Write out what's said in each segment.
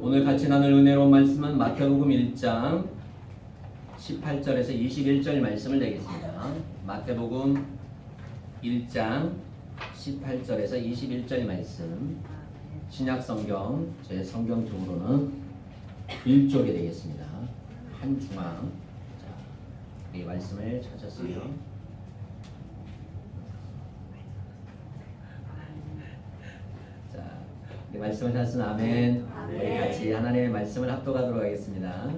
오늘 같이 나눌 은혜로운 말씀은 마태복음 1장 18절에서 21절 말씀을 내겠습니다. 마태복음 1장 18절에서 21절 말씀, 신약성경 제 성경적으로는 1쪽이 되겠습니다. 한중앙. 자, 이 말씀을 찾았어요. 말씀을 찾으신 아멘. 우리 같이 하나님의 말씀을 합독하도록 하겠습니다.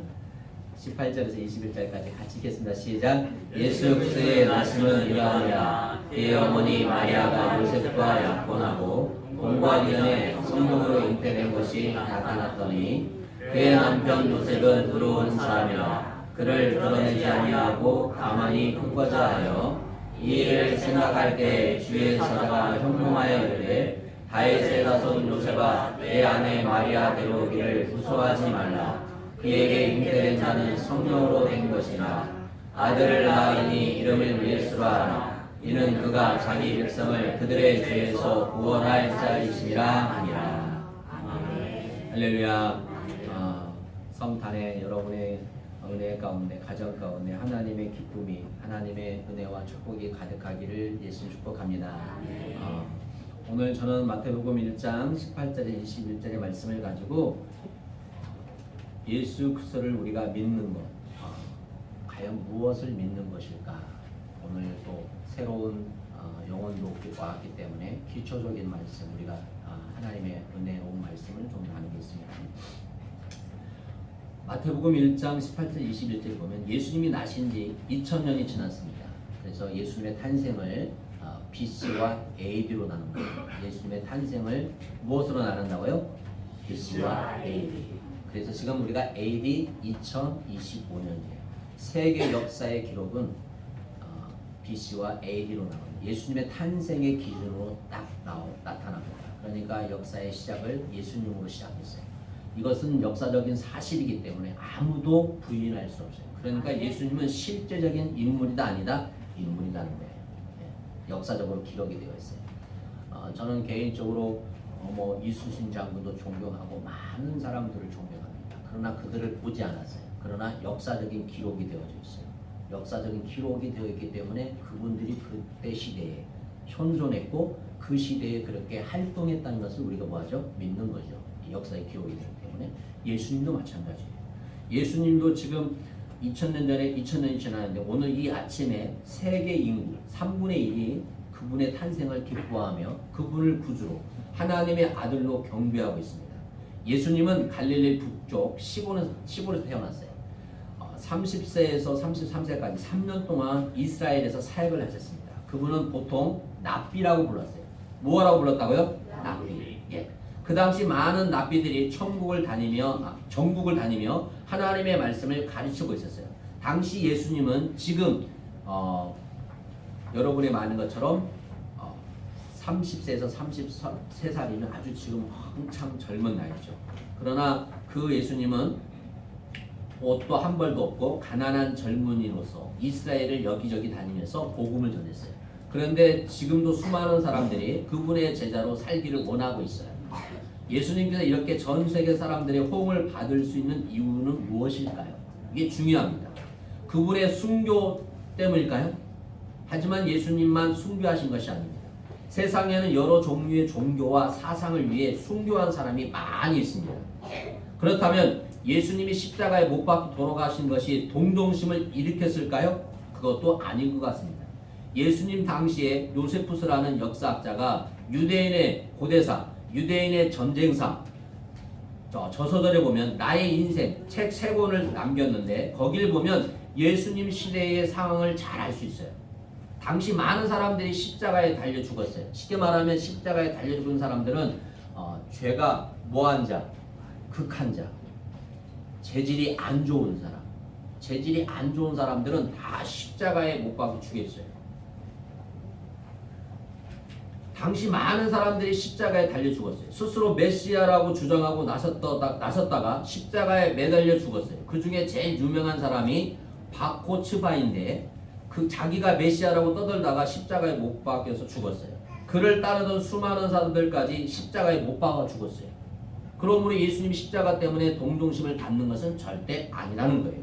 18절에서 21절까지 같이 읽겠습니다. 시작. 예수 그리스도의 나심은 이러하니라. 그의 어머니 마리아가 요셉과 약혼하고 봄과 기전에 성령으로 잉태된 것이 나타났더니 그의 남편 요셉은 의로운 사람이라 그를 드러내지 아니하고 가만히 품고자 하여 이 일을 생각할 때 주의 사자가 현몽하여 이르되 다윗의 자손 요셉아 내 아내 마리아 데려오기를 무서워하지 말라. 그에게 잉태된 자는 성령으로 된 것이나 아들을 낳으니 이름을 예수라 하나 이는 그가 자기 백성을 그들의 죄에서 구원할 자이심이라 하니라. 할렐루야. 성탄에 여러분의 은혜 가운데, 가정 가운데 하나님의 기쁨이, 하나님의 은혜와 축복이 가득하기를 예수 축복합니다. 오늘 저는 마태복음 1장 18절에 21절의 말씀을 가지고 예수 그리스도를 우리가 믿는 것, 과연 무엇을 믿는 것일까? 오늘 또 새로운 영혼도 왔기 때문에 기초적인 말씀, 우리가 하나님의 은혜로운 말씀을 좀 나누겠습니다. 마태복음 1장 18절 21절 보면 예수님이 나신 지 2000년이 지났습니다. 그래서 예수님의 탄생을 BC와 AD로 나눕니다. 예수님의 탄생을 무엇으로 나눈다고요? BC와 AD. 그래서 지금 우리가 AD 2025년이에요. 세계 역사의 기록은 BC와 AD로 나눕니다. 예수님의 탄생의 기준으로 딱 나타납니다. 그러니까 역사의 시작을 예수님으로 시작했어요. 이것은 역사적인 사실이기 때문에 아무도 부인할 수 없어요. 그러니까 예수님은 실제적인 인물이다 아니다? 인물이라는 거예요. 역사적으로 기록이 되어 있어요. 저는 개인적으로 이순신 장군도 존경하고 많은 사람들을 존경합니다. 그러나 그들을 보지 않았어요. 그러나 역사적인 기록이 되어져 있어요. 역사적인 기록이 되어 있기 때문에 그분들이 그때 시대에 현존했고 그 시대에 그렇게 활동했다는 것을 우리가 뭐하죠? 믿는 거죠. 역사의 기록이 되기 때문에 예수님도 마찬가지예요. 예수님도 지금 2000년 전에 2000년이 지났는데 오늘 이 아침에 세계 인구 3분의 1이 그분의 탄생을 기뻐하며 그분을 구주로 하나님의 아들로 경배하고 있습니다. 예수님은 갈릴리 북쪽 시골에서 태어났어요. 30세에서 33세까지 3년 동안 이스라엘에서 사역을 하셨습니다. 그분은 보통 납비라고 불렀어요. 뭐라고 불렀다고요? 납비. 예. 그 당시 많은 납비들이 전국을 다니며 하나님의 말씀을 가르치고 있었어요. 당시 예수님은 지금 여러분이 많은 것처럼 30세에서 33살이면 아주 지금 한참 젊은 나이죠. 그러나 그 예수님은 옷도 한 벌도 없고 가난한 젊은이로서 이스라엘을 여기저기 다니면서 복음을 전했어요. 그런데 지금도 수많은 사람들이 그분의 제자로 살기를 원하고 있어요. 예수님께서 이렇게 전 세계 사람들의 호응을 받을 수 있는 이유는 무엇일까요? 이게 중요합니다. 그분의 순교 때문일까요? 하지만 예수님만 순교하신 것이 아닙니다. 세상에는 여러 종류의 종교와 사상을 위해 순교한 사람이 많이 있습니다. 그렇다면 예수님이 십자가에 못 박혀 돌아가신 것이 동정심을 일으켰을까요? 그것도 아닌 것 같습니다. 예수님 당시에 요세푸스라는 역사학자가 유대인의 고대사, 유대인의 전쟁사, 저서들에 보면 나의 인생 책 3권을 남겼는데 거기를 보면 예수님 시대의 상황을 잘 알 수 있어요. 당시 많은 사람들이 십자가에 달려 죽었어요. 쉽게 말하면 십자가에 달려 죽은 사람들은 죄가 뭐한 자, 극한 자, 재질이 안 좋은 사람, 재질이 안 좋은 사람들은 다 십자가에 못 박혀 죽였어요. 당시 많은 사람들이 십자가에 달려 죽었어요. 스스로 메시아라고 주장하고 나섰다가 십자가에 매달려 죽었어요. 그 중에 제일 유명한 사람이 바코츠바인데 그 자기가 메시아라고 떠들다가 십자가에 못 박혀서 죽었어요. 그를 따르던 수많은 사람들까지 십자가에 못 박아 죽었어요. 그러므로 예수님 십자가 때문에 동정심을 갖는 것은 절대 아니라는 거예요.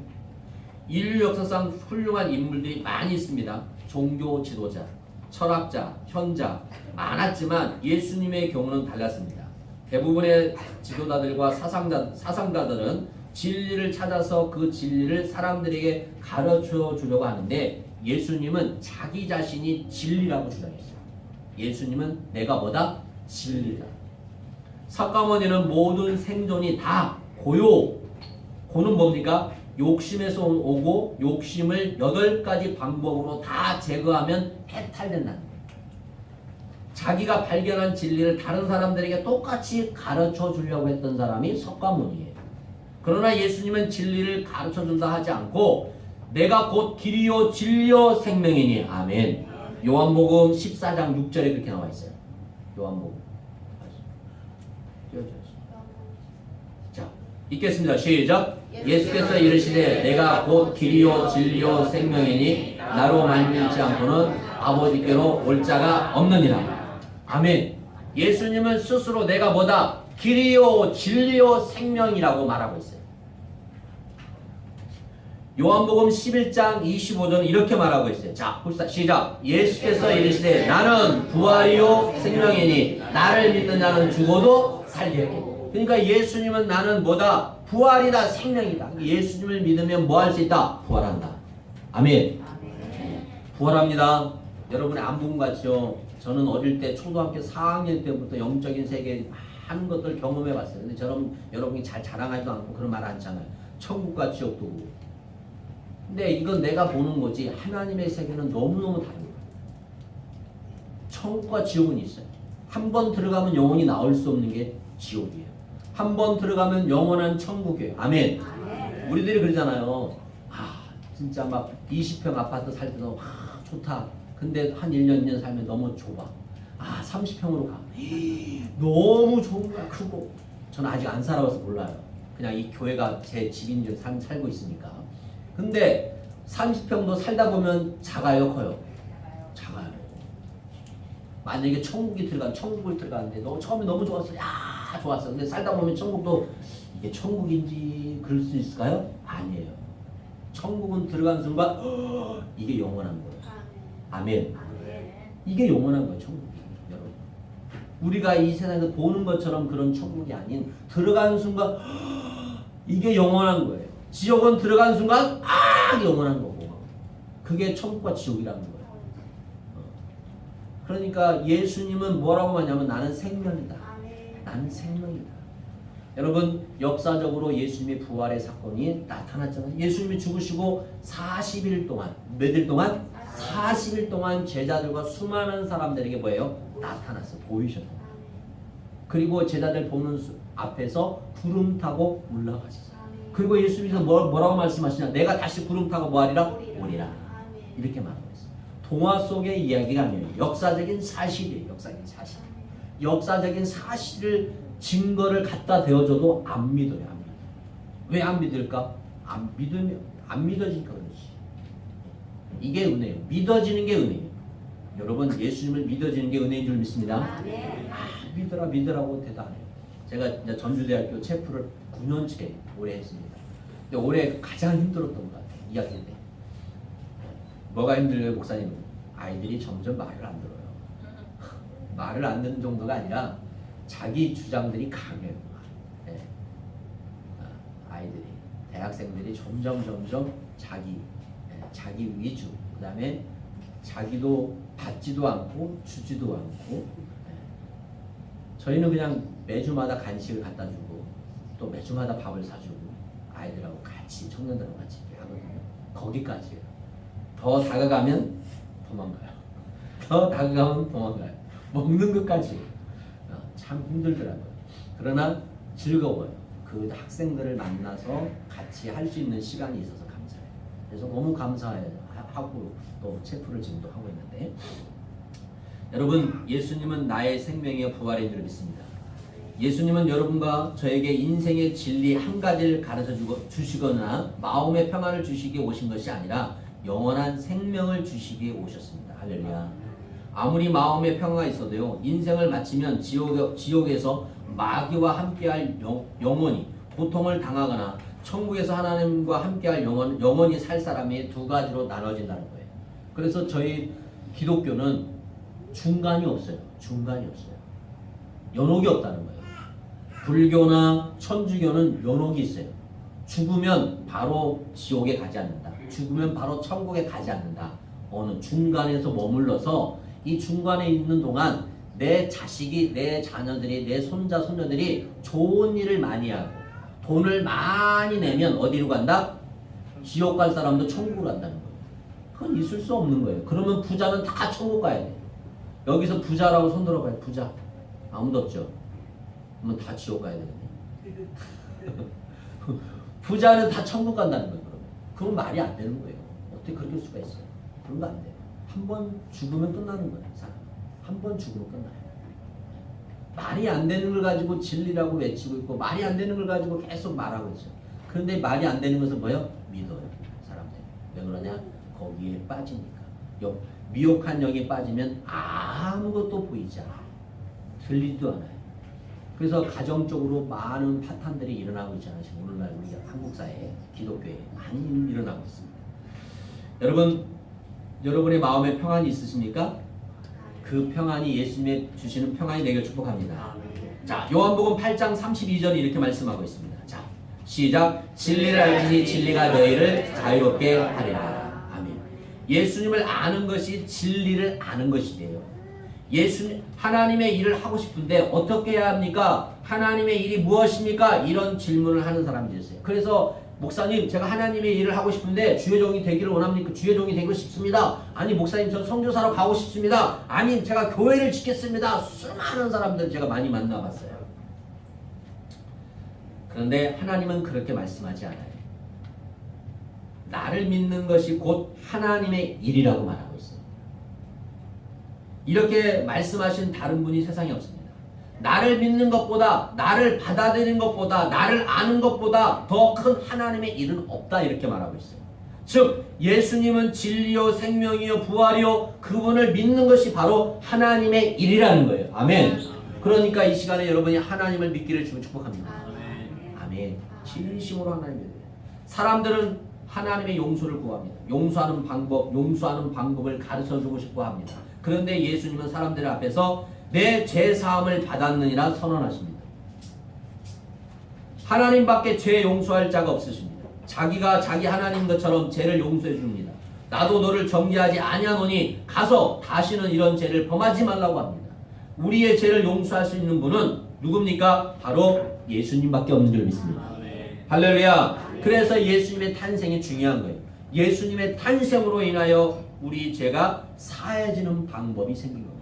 인류 역사상 훌륭한 인물들이 많이 있습니다. 종교 지도자, 철학자, 현자 많았지만 예수님의 경우는 달랐습니다. 대부분의 지도자들과 사상가들은 진리를 찾아서 그 진리를 사람들에게 가르쳐 주려고 하는데 예수님은 자기 자신이 진리라고 주장했어요. 예수님은 내가 뭐다? 진리다. 석가모니는 모든 생존이 다 고요. 고는 뭡니까? 욕심에서 오고 욕심을 8가지 방법으로 다 제거하면 해탈된다는 거예요. 자기가 발견한 진리를 다른 사람들에게 똑같이 가르쳐 주려고 했던 사람이 석가모니예요. 그러나 예수님은 진리를 가르쳐 준다 하지 않고 내가 곧 길이요 진리요 생명이니. 아멘. 요한복음 14장 6절에 그렇게 나와 있어요. 요한복음. 자, 읽겠습니다. 시작. 예수께서 이르시되 내가 곧 길이요 진리요 생명이니 나로 말미암지 않고는 아버지께로 올 자가 없느니라. 아멘. 예수님은 스스로 내가 뭐다? 길이요 진리요 생명이라고 말하고 있어요. 요한복음 11장 25절은 이렇게 말하고 있어요. 자, 봅시다. 시작. 예수께서 이르시되 나는 부활이요 생명이니 나를 믿는 자는 죽어도 살겠고. 그러니까 예수님은 나는 뭐다? 부활이다, 생명이다. 예수님을 믿으면 뭐 할 수 있다? 부활한다. 아멘. 부활합니다. 여러분의 안부분 같죠? 저는 어릴 때 초등학교 4학년 때부터 영적인 세계 많은 것들 경험해 봤어요. 근데 여러분이 잘 자랑하지도 않고 그런 말 않잖아요. 천국과 지옥도 보고. 근데 이건 내가 보는 거지 하나님의 세계는 너무너무 다릅니다. 천국과 지옥은 있어요. 한 번 들어가면 영원히 나올 수 없는 게 지옥이에요. 한 번 들어가면 영원한 천국이에요. 아멘. 우리들이 그러잖아요. 진짜 막 20평 아파트 살 때도 좋다. 근데 한 1년, 2년 살면 너무 좁아. 30평으로 가. 너무 좋은 거야. 크고. 저는 아직 안 살아봐서 몰라요. 그냥 이 교회가 제 집인 줄 살고 있으니까. 근데 30평도 살다 보면 작아요, 커요? 작아요. 만약에 천국을 들어가는데 너 처음에 너무 좋았어. 야, 좋았어. 근데 살다 보면 천국도 이게 천국인지 그럴 수 있을까요? 아니에요. 천국은 들어간 순간 이게 영원한 거예요. 아멘. 이게 영원한 거예요, 천국이. 여러분. 우리가 이 세상에서 보는 것처럼 그런 천국이 아닌 들어간 순간 이게 영원한 거예요. 지옥은 들어간 순간 영원한 거고. 그게 천국과 지옥이라는 거예요. 그러니까 예수님은 뭐라고 하냐면 나는 생명이다. 나는 생명이다. 여러분 역사적으로 예수님의 부활의 사건이 나타났잖아요. 예수님이 죽으시고 40일 동안 몇일 동안? 40일 동안 제자들과 수많은 사람들에게 뭐예요? 나타났어. 보이셨다. 그리고 제자들 보는 앞에서 구름 타고 올라가셨어요. 그리고 예수님께서 뭐라고 말씀하시냐? 내가 다시 구름 타고 뭐하리라? 오리라. 이렇게 말하고 있어요. 동화 속의 이야기가 아니에요. 역사적인 사실이에요. 역사적인 사실. 역사적인 사실을 증거를 갖다 대어줘도 안 믿어요. 안 믿어요. 왜 안 믿을까? 안 믿어지니까 그렇지. 이게 은혜예요. 믿어지는 게 은혜예요. 여러분 예수님을 믿어지는 게 은혜인 줄 믿습니다. 믿으라고 대답해요. 제가 이제 전주대학교 체프를 9년째 오래 했습니다. 근데 올해 가장 힘들었던 것 같아요. 2학기 때. 뭐가 힘들어요, 목사님? 아이들이 점점 말을 안 들어요. 말을 안 듣는 정도가 아니라 자기 주장들이 강해요. 네. 아이들이, 대학생들이 점점 자기 위주, 그 다음에 자기도 받지도 않고 주지도 않고. 저희는 그냥 매주마다 간식을 갖다 주고 또 매주마다 밥을 사주고 아이들하고 같이 청년들하고 같이 하거든요. 거기까지예요. 더 다가가면 도망가요. 더 다가가면 도망가요. 먹는 것까지 참 힘들더라고요. 그러나 즐거워요. 그 학생들을 만나서 같이 할 수 있는 시간이 있어서 감사해요. 그래서 너무 감사하고 또 체프를 지금도 하고 있는데 여러분 예수님은 나의 생명의 부활인 줄 믿습니다. 예수님은 여러분과 저에게 인생의 진리 한 가지를 가르쳐 주시거나 마음의 평안을 주시기에 오신 것이 아니라 영원한 생명을 주시기에 오셨습니다. 할렐루야. 아무리 마음의 평화가 있어도요 인생을 마치면 지옥에서 마귀와 함께할 영원히 고통을 당하거나 천국에서 하나님과 함께할 영원히 살 사람이 두 가지로 나눠진다는 거예요. 그래서 저희 기독교는 중간이 없어요. 중간이 없어요. 연옥이 없다는 거예요. 불교나 천주교는 연옥이 있어요. 죽으면 바로 지옥에 가지 않는다. 죽으면 바로 천국에 가지 않는다. 어느 중간에서 머물러서 이 중간에 있는 동안 내 자식이, 내 자녀들이, 내 손자, 손녀들이 좋은 일을 많이 하고 돈을 많이 내면 어디로 간다? 지옥 갈 사람도 천국으로 간다는 거예요. 그건 있을 수 없는 거예요. 그러면 부자는 다 천국 가야 돼요. 여기서 부자라고 손 들어봐요. 부자. 아무도 없죠. 그러면 다 지옥 가야 되겠네. 부자는 다 천국 간다는 거예요. 그건 말이 안 되는 거예요. 어떻게 그렇게 할 수가 있어요? 그런 거 안 돼요. 한 번 죽으면 끝나는 거예요. 사람. 한 번 죽으면 끝나요. 말이 안 되는 걸 가지고 진리라고 외치고 있고 말이 안 되는 걸 가지고 계속 말하고 있어요. 그런데 말이 안 되는 것은 뭐예요? 믿어요. 사람들. 왜 그러냐? 거기에 빠지니까. 미혹한 영에 빠지면 아무것도 보이지 않아요. 들리지도 않아요. 그래서 가정적으로 많은 파탄들이 일어나고 있잖아요. 지금 오늘날 우리 한국 사회에, 기독교에 많이 일어나고 있습니다. 여러분, 여러분의 마음에 평안이 있으십니까? 그 평안이 예수님의 주시는 평안이 되길 축복합니다. 자, 요한복음 8장 32절이 이렇게 말씀하고 있습니다. 자, 시작. 진리를 알지니 진리가 너희를 자유롭게 하리라. 아멘. 예수님을 아는 것이 진리를 아는 것이래요. 하나님의 일을 하고 싶은데 어떻게 해야 합니까? 하나님의 일이 무엇입니까? 이런 질문을 하는 사람들이 있어요. 그래서 목사님, 제가 하나님의 일을 하고 싶은데 주의 종이 되기를 원합니까? 주의 종이 되고 싶습니다. 아니 목사님, 저 선교사로 가고 싶습니다. 아니 제가 교회를 짓겠습니다. 수많은 사람들 제가 많이 만나봤어요. 그런데 하나님은 그렇게 말씀하지 않아요. 나를 믿는 것이 곧 하나님의 일이라고 말하고 있어요. 이렇게 말씀하신 다른 분이 세상에 없습니다. 나를 믿는 것보다, 나를 받아들이는 것보다, 나를 아는 것보다 더 큰 하나님의 일은 없다, 이렇게 말하고 있어요. 즉 예수님은 진리요 생명이요 부활이요, 그분을 믿는 것이 바로 하나님의 일이라는 거예요. 아멘. 그러니까 이 시간에 여러분이 하나님을 믿기를 주면 축복합니다. 아멘. 진심으로 하나님을 믿어요. 사람들은 하나님의 용서를 구합니다. 용서하는 방법을 가르쳐주고 싶어 합니다. 그런데 예수님은 사람들 앞에서 내 죄 사함을 받았느니라 선언하십니다. 하나님밖에 죄 용서할 자가 없으십니다. 자기가 자기 하나님 것처럼 죄를 용서해 줍니다. 나도 너를 정죄하지 아니하노니 가서 다시는 이런 죄를 범하지 말라고 합니다. 우리의 죄를 용서할 수 있는 분은 누굽니까? 바로 예수님밖에 없는 줄 믿습니다. 할렐루야. 그래서 예수님의 탄생이 중요한 거예요. 예수님의 탄생으로 인하여 우리 죄가 사해지는 방법이 생긴 겁니다.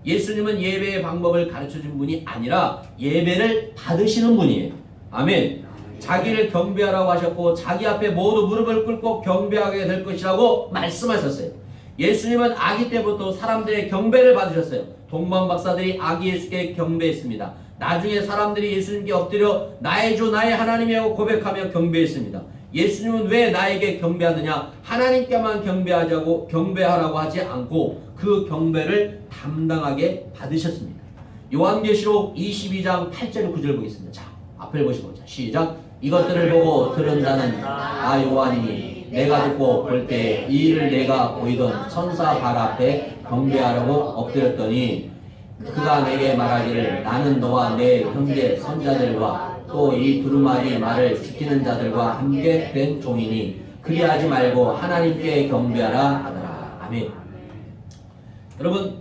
예수님은 예배의 방법을 가르쳐준 분이 아니라 예배를 받으시는 분이에요. 아멘. 자기를 경배하라고 하셨고 자기 앞에 모두 무릎을 꿇고 경배하게 될 것이라고 말씀하셨어요. 예수님은 아기 때부터 사람들의 경배를 받으셨어요. 동방 박사들이 아기 예수께 경배했습니다. 나중에 사람들이 예수님께 엎드려 나의 주 나의 하나님이라고 고백하며 경배했습니다. 예수님은 왜 나에게 경배하느냐? 하나님께만 경배하라고 하지 않고 그 경배를 담당하게 받으셨습니다. 요한계시록 22장 8절 9절 보겠습니다. 자, 앞을 보시고 자, 시작. 이것들을 보고 들은 자는 나 요한이니 내가 듣고 볼 때 이 일을 내가 보이던 천사 발 앞에 경배하라고 엎드렸더니 그가 내게 말하기를 나는 너와 내 형제 선자들과 또 이 두루마리 말을 지키는 자들과 함께 된 종이니 그리하지 말고 하나님께 경배하라 하더라. 아멘. 여러분,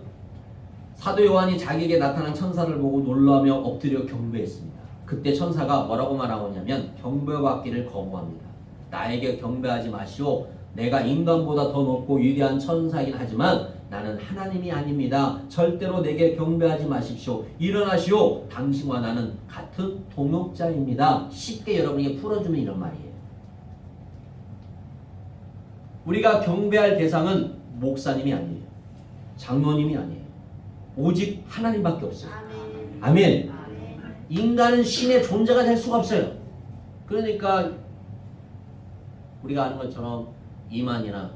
사도 요한이 자기에게 나타난 천사를 보고 놀라며 엎드려 경배했습니다. 그때 천사가 뭐라고 말하냐면 경배받기를 거부합니다. 나에게 경배하지 마시오. 내가 인간보다 더 높고 위대한 천사이긴 하지만 나는 하나님이 아닙니다. 절대로 내게 경배하지 마십시오. 일어나시오. 당신과 나는 같은 동역자입니다. 쉽게 여러분에게 풀어주면 이런 말이에요. 우리가 경배할 대상은 목사님이 아니에요. 장로님이 아니에요. 오직 하나님밖에 없어요. 아멘. 인간은 신의 존재가 될 수가 없어요. 그러니까 우리가 아는 것처럼 이만이나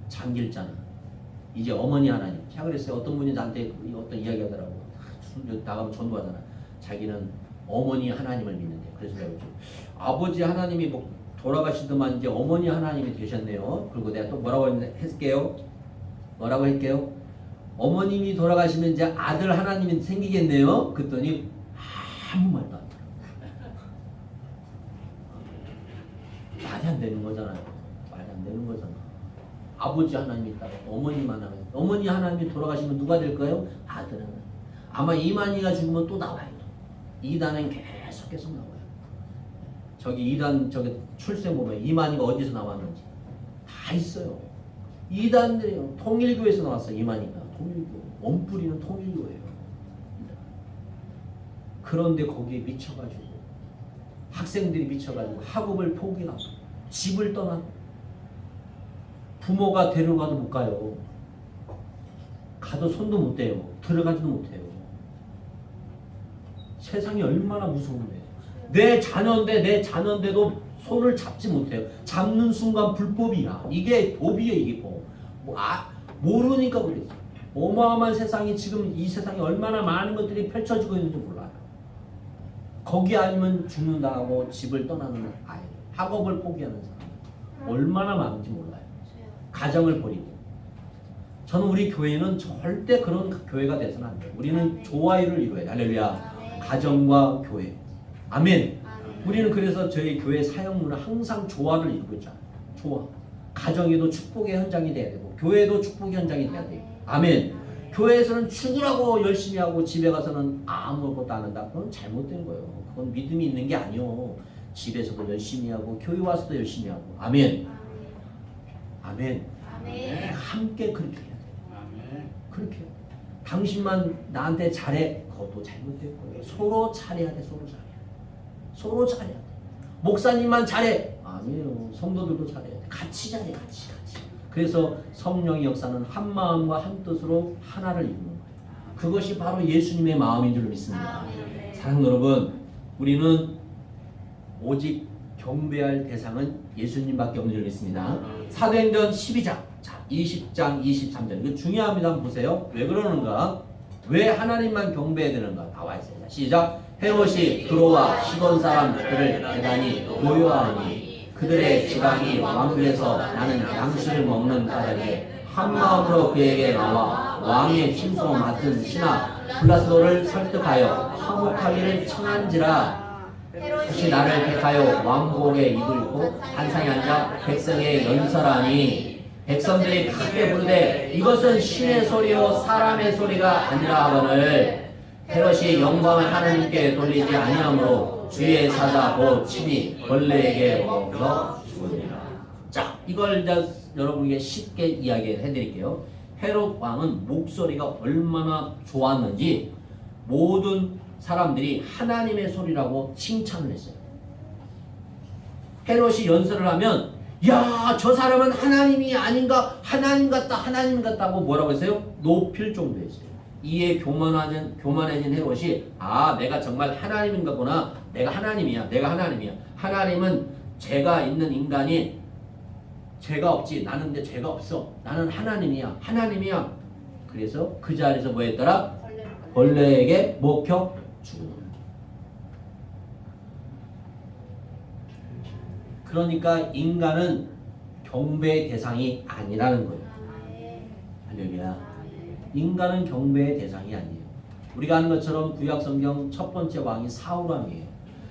장길자나 이제 어머니 하나님. 제가 그랬어요. 어떤 분이 나한테 어떤 이야기 하더라고. 나가면 전도하잖아. 자기는 어머니 하나님을 믿는데 그래서 내가 그랬죠. 아버지 하나님이 뭐 돌아가시더만 이제 어머니 하나님이 되셨네요. 그리고 내가 또 뭐라고 할게요? 뭐라고 할게요? 어머님이 돌아가시면 이제 아들 하나님이 생기겠네요. 그랬더니 아무 말도 안 들어. 말이 안 되는 거잖아요. 말이 안 되는 거잖아. 아버지 하나님이 있다가 어머님 하나님, 어머니 하나님이 돌아가시면 누가 될까요? 아들 하나님. 아마 이만희가 죽으면 또 나와요. 이단은 계속 나와요. 저기 이단 저기 출생 보면 이만희가 어디서 나왔는지 다 있어요. 이단들이요. 통일교에서 나왔어요. 이만희가 통일교. 원뿌리는 통일교예요. 그런데 거기에 미쳐가지고 학생들이 미쳐가지고 학업을 포기하고 집을 떠나고 부모가 데려가도 못 가요. 가도 손도 못 대요. 들어가지도 못해요. 세상이 얼마나 무서운데. 내 자녀인데도 손을 잡지 못해요. 잡는 순간 불법이야. 이게 법이에요. 이게 법. 모르니까 그랬어. 어마어마한 세상이 지금 이 세상에 얼마나 많은 것들이 펼쳐지고 있는지 몰라요. 거기 아니면 죽는다고 집을 떠나는 아이, 학업을 포기하는 사람 얼마나 많은지 몰라요. 가정을 버리고. 저는 우리 교회는 절대 그런 교회가 돼서는 안 돼요. 우리는 조화를 이루어야 돼. 할렐루야. 가정과 교회. 아멘. 우리는 그래서 저희 교회 사역문은 항상 조화를 이루고 있잖아요. 조화. 가정에도 축복의 현장이 돼야 되고 교회도 축복의 현장이 돼야 돼요. 아멘. 교회에서는 죽으라고 열심히 하고 집에 가서는 아무것도 안 한다. 그건 잘못된 거예요. 그건 믿음이 있는 게 아니요. 집에서도 열심히 하고 교회 와서도 열심히 하고. 아멘. 아멘. 아멘. 함께 그렇게 해야 돼요. 아멘. 그렇게. 당신만 나한테 잘해. 그것도 잘못된 거예요. 서로 잘해야 돼. 서로 잘해야 돼. 서로 잘해야 돼. 목사님만 잘해. 아니에요. 성도들도 잘해야 돼. 같이 잘해. 같이. 그래서 성령의 역사는 한 마음과 한 뜻으로 하나를 이루는 거예요. 그것이 바로 예수님의 마음인 줄 믿습니다. 사랑하는 여러분, 우리는 오직 경배할 대상은 예수님밖에 없는 줄 믿습니다. 사도행전 12장, 20장, 23절. 이거 중요합니다. 한번 보세요. 왜 그러는가? 왜 하나님만 경배해야 되는가? 나와 있어요. 시작. 헤롯이 두로와 시돈 사람들을 대단히 모욕하니 그들의 지방이 왕궁에서 나는 양식을 먹는 까닭에 한 마음으로 그에게 나와 왕의 침소 맡은 신하 블라스도를 설득하여 항복하기를 청한지라. 혹시 나를 택하여 왕복에 입을고 한상에 앉아 백성에 연설하니 백성들이 크게 부르되 이것은 신의 소리요 사람의 소리가 아니라 하거늘 헤롯이 영광을 하나님께 돌리지 아니하므로 주의 사자 곧 친히 벌레에게 먹어 죽으리라. 자, 이걸 이제 여러분에게 쉽게 이야기해 드릴게요. 헤롯 왕은 목소리가 얼마나 좋았는지 모든 사람들이 하나님의 소리라고 칭찬을 했어요. 헤롯이 연설을 하면 야, 저 사람은 하나님이 아닌가? 하나님 같다고 뭐라고 했어요? 높일 정도였어요. 이에 교만해진 헤롯이 내가 정말 하나님인가 보나. 내가 하나님이야. 하나님은 죄가 있는 인간이 죄가 없지. 나는 근데 죄가 없어. 나는 하나님이야. 그래서 그 자리에서 뭐 했더라? 벌레에게 먹혀 죽은 거야. 그러니까 인간은 경배의 대상이 아니라는 거예요. 할렐루야. 인간은 경배의 대상이 아니에요. 우리가 아는 것처럼 구약성경 첫 번째 왕이 사울왕이에요.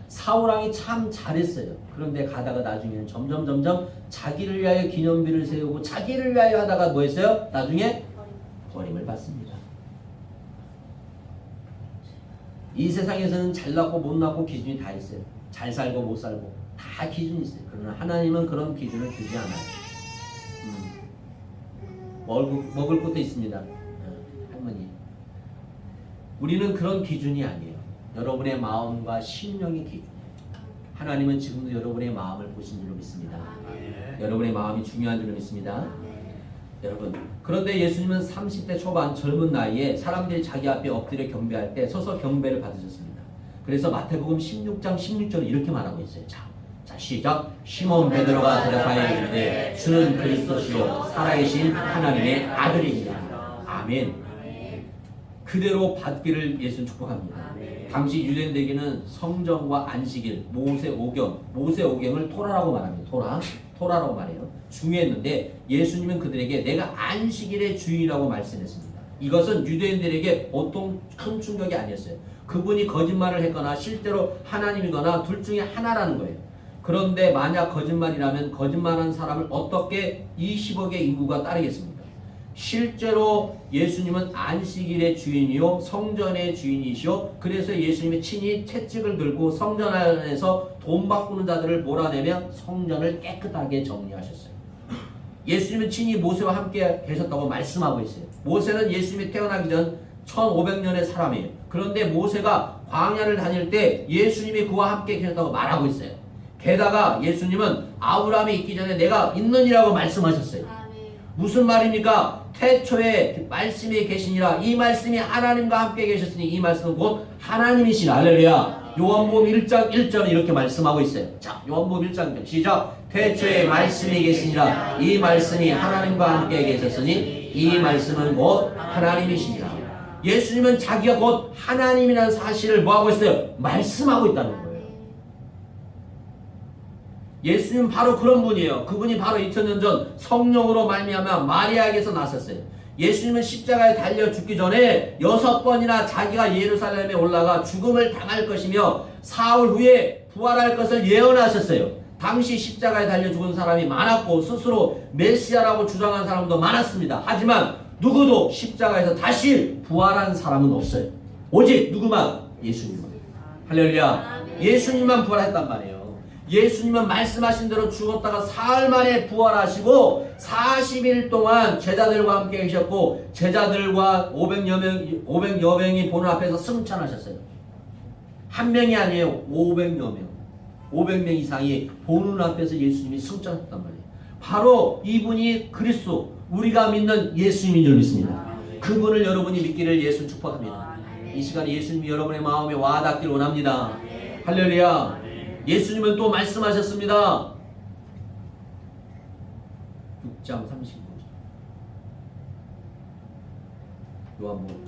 사울왕이 참 잘했어요. 그런데 가다가 나중에는 점점 자기를 위하여 기념비를 세우고 자기를 위하여 하다가 뭐 했어요? 나중에 버림을 받습니다. 이 세상에서는 잘났고 못났고 기준이 다 있어요. 잘 살고 못 살고 다 기준이 있어요. 그러나 하나님은 그런 기준을 주지 않아요. 먹을 것도 있습니다. 할머니, 우리는 그런 기준이 아니에요. 여러분의 마음과 심령의 기준이에요. 하나님은 지금도 여러분의 마음을 보신 줄로 믿습니다. 여러분의 마음이 중요한 줄로 믿습니다. 여러분, 그런데 예수님은 30대 초반 젊은 나이에 사람들이 자기 앞에 엎드려 경배할 때 서서 경배를 받으셨습니다. 그래서 마태복음 16장 16절에 이렇게 말하고 있어요. 자 시작. 시몬 베드로가 대답하여 이르되 주는 그리스도시요 살아계신 하나님의 아들입니다. 아멘. 그대로 받기를 예수는 축복합니다. 당시 유대인들에게는 성전과 안식일, 모세오경을 토라라고 말합니다. 토라라고 말해요. 중요했는데 예수님은 그들에게 내가 안식일의 주인이라고 말씀했습니다. 이것은 유대인들에게 보통 큰 충격이 아니었어요. 그분이 거짓말을 했거나 실제로 하나님이거나 둘 중에 하나라는 거예요. 그런데 만약 거짓말이라면 거짓말한 사람을 어떻게 20억의 인구가 따르겠습니까? 실제로 예수님은 안식일의 주인이요 성전의 주인이시오. 그래서 예수님이 친히 채찍을 들고 성전 안에서 돈 바꾸는 자들을 몰아내며 성전을 깨끗하게 정리하셨어요. 예수님은 친히 모세와 함께 계셨다고 말씀하고 있어요. 모세는 예수님이 태어나기 전 1500년의 사람이에요. 그런데 모세가 광야를 다닐 때 예수님이 그와 함께 계셨다고 말하고 있어요. 게다가 예수님은 아브라함이 있기 전에 내가 있느니라고 말씀하셨어요. 무슨 말입니까? 태초에 말씀이 계시니라. 이 말씀이 하나님과 함께 계셨으니 이 말씀은 곧 하나님이시라. 할렐루야. 요한복음 1장 1절은 이렇게 말씀하고 있어요. 자, 요한복음 1장 1절 시작. 태초에 말씀이 계시니라. 이 말씀이 하나님과 함께 계셨으니 이 말씀은 곧 하나님이시니라. 예수님은 자기가 곧 하나님이라는 사실을 뭐하고 있어요? 말씀하고 있다는 거예요. 예수님은 바로 그런 분이에요. 그분이 바로 2000년 전 성령으로 말미암아 마리아에게서 나섰어요. 예수님은 십자가에 달려 죽기 전에 6번이나 자기가 예루살렘에 올라가 죽음을 당할 것이며 사흘 후에 부활할 것을 예언하셨어요. 당시 십자가에 달려 죽은 사람이 많았고 스스로 메시아라고 주장한 사람도 많았습니다. 하지만 누구도 십자가에서 다시 부활한 사람은 없어요. 오직 누구만? 예수님만. 할렐루야. 예수님만 부활했단 말이에요. 예수님은 말씀하신 대로 죽었다가 사흘 만에 부활하시고 40일 동안 제자들과 함께 계셨고 제자들과 500여 명이 보는 앞에서 승천하셨어요. 한 명이 아니에요. 500여 명. 500명 이상이 보는 앞에서 예수님이 승천하셨단 말이에요. 바로 이분이 그리스도, 우리가 믿는 예수님인 줄 믿습니다. 그분을 여러분이 믿기를 예수 축복합니다. 이 시간에 예수님이 여러분의 마음에 와닿기를 원합니다. 할렐루야. 예수님은 또 말씀하셨습니다. 6장 35절. 요한복음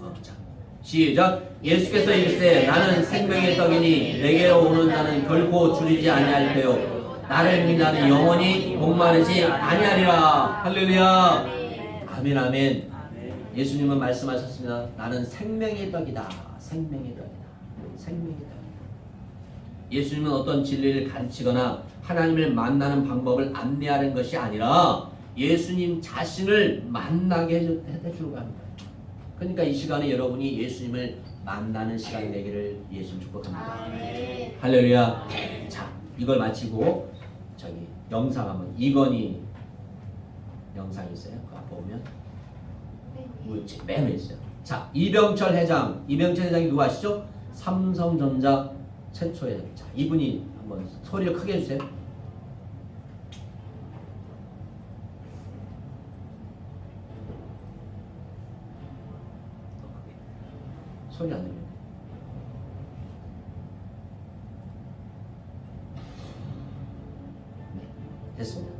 시작. 예수께서 이르시되 나는 생명의 떡이니 내게로 오는 자는 결코 줄이지 아니할 테요 나를 믿는 자는 영원히 목마르지 아니하리라. 할렐루야. 아멘 아멘. 예수님은 말씀하셨습니다. 나는 생명의 떡이다. 생명의 떡이다. 생명의 떡. 예수님은 어떤 진리를 가르치거나 하나님을 만나는 방법을 안내하는 것이 아니라 예수님 자신을 만나게 해주려고 하는 거예요. 그러니까 이 시간에 여러분이 예수님을 만나는 시간이 되기를 예수님 축복합니다. 할렐루야. 자, 이걸 마치고 저기 영상 한번 이건희 영상이 있어요. 그 앞에 보면 맨 위에 있어요. 자, 이병철 회장이 누구 아시죠? 삼성전자 최초의. 자, 이분이 한번 소리를 크게 해주세요. 소리 안 들려요. 네, 됐습니다.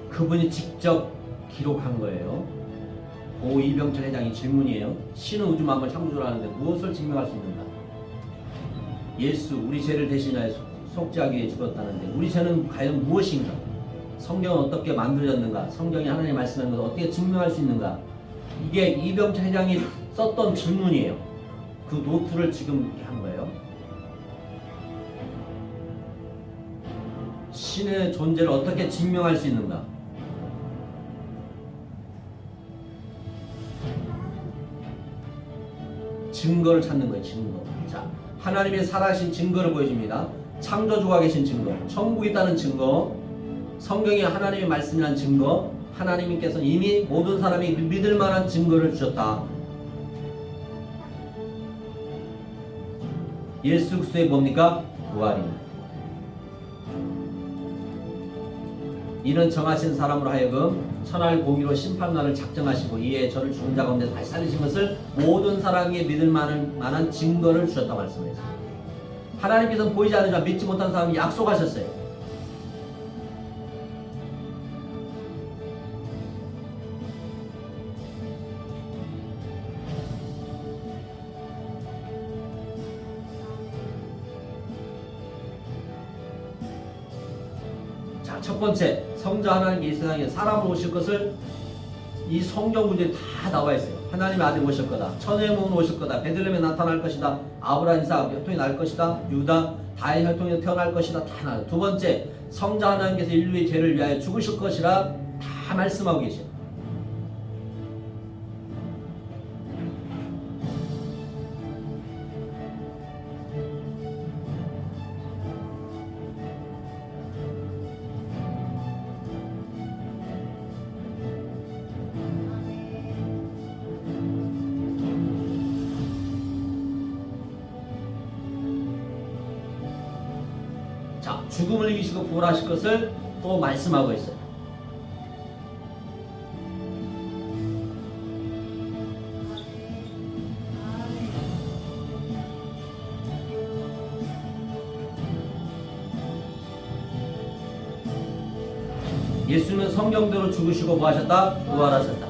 그분이 직접 기록한 거예요. 고 이병철 회장의 질문이에요. 신은 우주 만물 창조를 하는데 무엇을 증명할 수 있는가? 예수, 우리 죄를 대신하여 속죄하기 위해 죽었다는데 우리 죄는 과연 무엇인가? 성경은 어떻게 만들어졌는가? 성경이 하나님의 말씀하는 것을 어떻게 증명할 수 있는가? 이게 이병철 회장이 썼던 질문이에요. 그 노트를 지금 이렇게 한 거예요. 신의 존재를 어떻게 증명할 수 있는가? 증거를 찾는 거예요. 증거. 자, 하나님의 살아계신 증거를 보여줍니다. 창조주가 계신 증거, 천국이 있다는 증거, 성경이 하나님의 말씀이라는 증거, 하나님께서 이미 모든 사람이 믿을 만한 증거를 주셨다. 예수 그리스도의 뭡니까? 부활입니다. 이는 정하신 사람으로 하여금 천할 공의로 심판날을 작정하시고 이에 저를 죽은 자 가운데 다시 살리신 것을 모든 사람이 믿을 만한 증거를 주셨다고 말씀했어요. 하나님께서는 보이지 않는 자 믿지 못한 사람이 약속하셨어요. 첫 번째, 성자 하나님이 이 세상에 사람으로 오실 것을 이 성경 구절에 다 나와 있어요. 하나님의 아들이 오실 거다. 천의 몸으로 오실 거다. 베들레헴에 나타날 것이다. 아브라함 이삭 혈통이 날 것이다. 유다 다의 혈통에서 태어날 것이다. 다 나와요. 두 번째, 성자 하나님께서 인류의 죄를 위하여 죽으실 것이라 다 말씀하고 계셔요. 자, 죽음을 이기시고 부활하실 것을 또 말씀하고 있어요. 예수님은 성경대로 죽으시고 부활하셨다, 부활하셨다.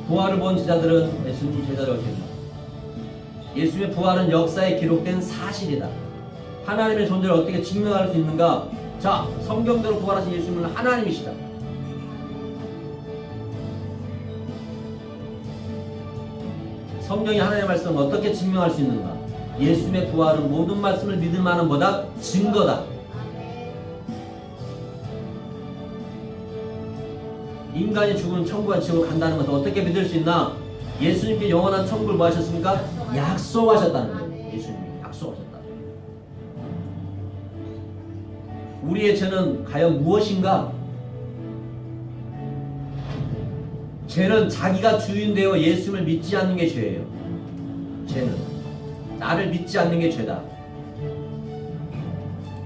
부활을 본 제자들은 예수님 제자를 어떻게 합니까? 예수님의 부활은 역사에 기록된 사실이다. 하나님의 존재를 어떻게 증명할 수 있는가? 자, 성경대로 부활하신 예수님은 하나님이시다. 성경이 하나님의 말씀을 어떻게 증명할 수 있는가? 예수님의 부활은 모든 말씀을 믿을 만한 뭐다? 증거다. 인간이 죽으면 천국과 지옥을 간다는 것을 어떻게 믿을 수 있나? 예수님께 영원한 천국을 뭐 하셨습니까? 약속하셨다는 거예요. 예수님이 약속하셨다. 우리의 죄는 과연 무엇인가? 죄는 자기가 주인 되어 예수님을 믿지 않는 게 죄예요. 죄는 나를 믿지 않는 게 죄다.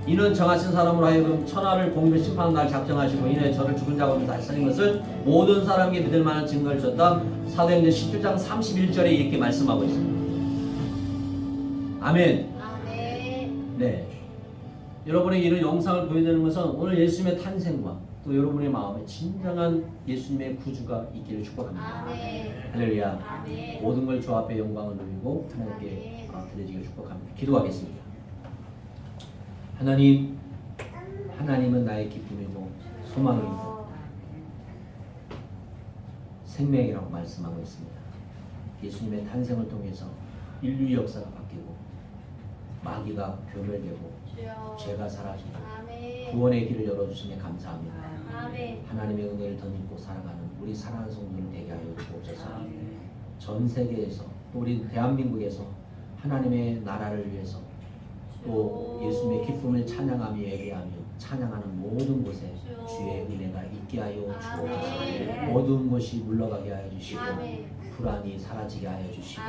이는 정하신 사람으로 하여금 천하를 공의로 심판하는 날 작정하시고 이내 저를 죽은 자 가운데 다시 살린 것을 모든 사람에게 믿을 만한 증거를 줬다. 사도행전 17장 31절에 이렇게 말씀하고 있습니다. 아멘. 네. 여러분에게 이런 영상을 보여드리는 것은 오늘 예수님의 탄생과 또 여러분의 마음에 진정한 예수님의 구주가 있기를 축복합니다. 할렐루야. 모든 걸 주 앞에 영광을 돌리고 하나님께 드려지기를 축복합니다. 기도하겠습니다. 하나님, 하나님은 나의 기쁨이고 소망이고 생명이라고 말씀하고 있습니다. 예수님의 탄생을 통해서 인류의 역사가 바뀌고 마귀가 괴멸되고 죄가 사라지고 구원의 길을 열어주시니 감사합니다. 하나님의 은혜를 덧입고 살아가는 우리 사랑하는 성도들 되게 하여 주옵소서. 전 세계에서 또 우리 대한민국에서 하나님의 나라를 위해서 또 예수님의 기쁨을 찬양하며 예배하며 찬양하는 모든 곳에 주의 은혜가 있게 하여 주옵소서. 모든 것이 물러가게 하여 주시고 불안이 사라지게 하여 주시고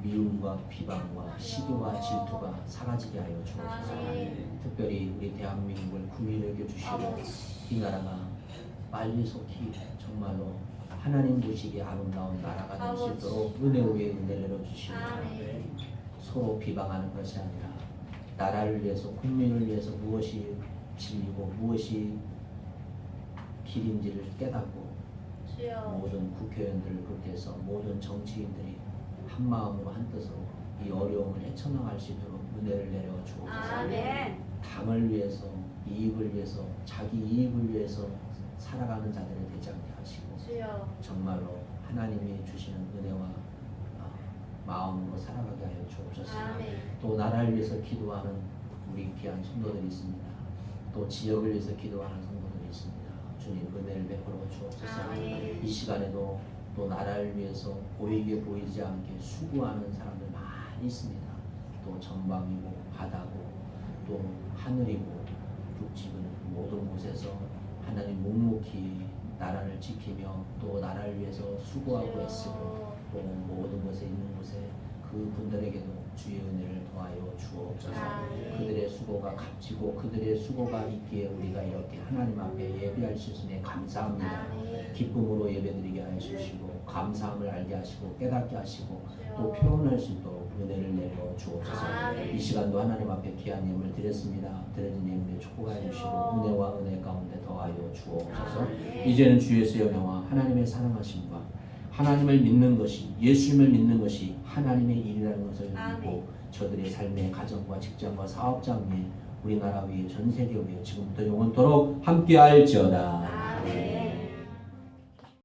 미움과 비방과 시기와 질투가 사라지게 하여 주옵소서. 특별히 우리 대한민국을 구민을 여겨주시고 이 나라가 빨리 속히 정말로 하나님 보시기에 아름다운 나라가 될 수 있도록 은혜 위에 은혜를 내려주시고 서로 비방하는 것이 아니라 나라를 위해서 국민을 위해서 무엇이 진리고 무엇이 길인지를 깨닫고 모든 국회의원들을 비롯해서 모든 정치인들이 한 마음으로 한 뜻으로 이 어려움을 헤쳐나갈 수 있도록 은혜를 내려 주옵소서. 당을 위해서 이익을 위해서 자기 이익을 위해서 살아가는 자들이 되지 않게 하시고 정말로 하나님이 주시는 은혜와 마음으로 살아가게 하여 주옵소서. 또 나라를 위해서 기도하는 우리 귀한 성도들이 있습니다. 또 지역을 위해서 기도하는 성도들이 있습니다. 주님 은혜를 베풀어 주옵소서. 이 시간에도 또 나라를 위해서 보이게 보이지 않게 수고하는 사람들 많이 있습니다. 또 전방이고 바다고 또 하늘이고 북지구 모든 곳에서 하나님 묵묵히 나라를 지키며 또 나라를 위해서 수고하고 애쓰고 또 모든 곳에 있는 곳에 그 분들에게도 주의 은혜를 더하여 주옵소서. 그들의 수고가 값지고 그들의 수고가 있기에 우리가 이렇게 하나님 앞에 예배할 수 있으니 감사합니다. 기쁨으로 예배드리게 하여 주시고 감사함을 알게 하시고 깨닫게 하시고 또 표현할 수 있도록 은혜를 내려 주옵소서. 이 시간도 하나님 앞에 귀한 예물을 드렸습니다. 드려진 예물에 축복하여 주시고 은혜와 은혜 가운데 더하여 주옵소서. 이제는 주 예수의 은혜와 하나님의 사랑하심과 하나님을 믿는 것이 예수님을 믿는 것이 하나님의 일이라는 것을 믿고 저들의 삶의 가정과 직장과 사업장 위에 우리나라 위에 전 세계 위에 지금부터 영원토록 함께할지어다. 아멘.